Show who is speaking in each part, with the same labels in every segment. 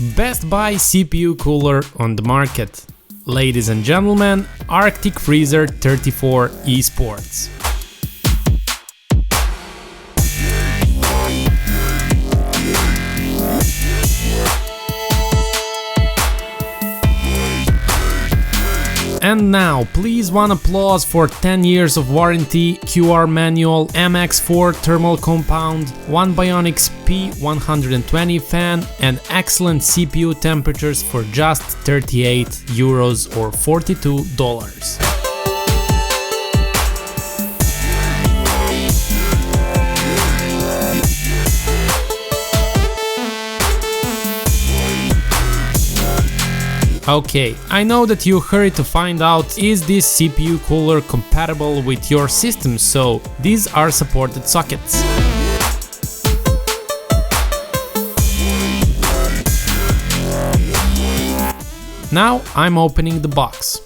Speaker 1: Best buy CPU cooler on the market. Ladies and gentlemen, Arctic Freezer 34 Esports. And now, please one applause for 10 years of warranty, QR manual, MX4 thermal compound, one Bionics P120 fan and excellent CPU temperatures for just €38 or $42. Okay, I know that you hurried to find out is this CPU cooler compatible with your system, so these are supported sockets. Now I'm opening the box.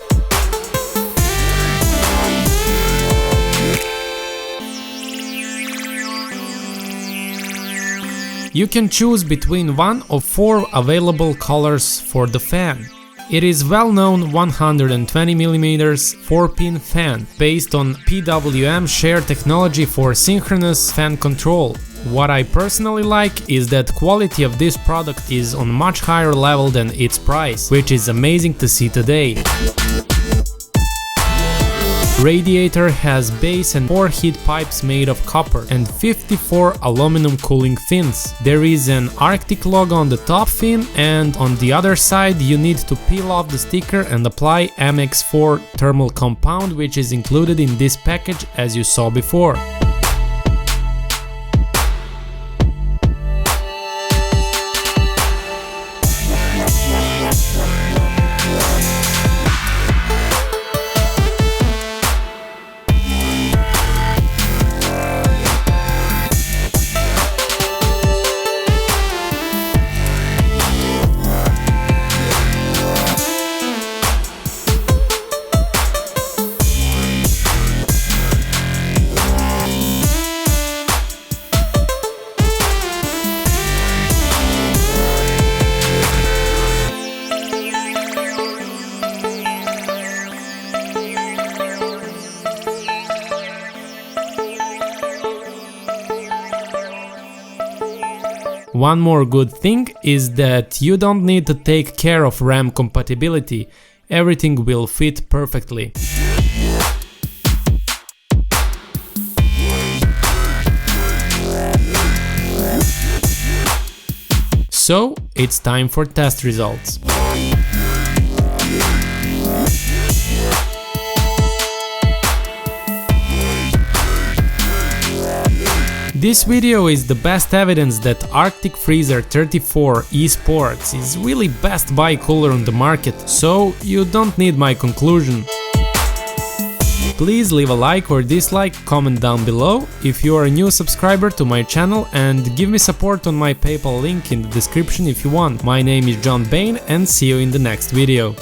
Speaker 1: You can choose between one of 4 available colors for the fan. It is well-known 120mm 4-pin fan based on PWM shared technology for synchronous fan control. What I personally like is that quality of this product is on much higher level than its price, which is amazing to see today. Radiator has base and 4 heat pipes made of copper and 54 aluminum cooling fins. There is an Arctic logo on the top fin, and on the other side you need to peel off the sticker and apply MX4 thermal compound, which is included in this package as you saw before. One more good thing is that you don't need to take care of RAM compatibility, everything will fit perfectly. So, it's time for test results. This video is the best evidence that Arctic Freezer 34 Esports is really best buy cooler on the market, so you don't need my conclusion. Please leave a like or dislike, comment down below if you are a new subscriber to my channel, and give me support on my PayPal link in the description if you want. My name is Bane and see you in the next video.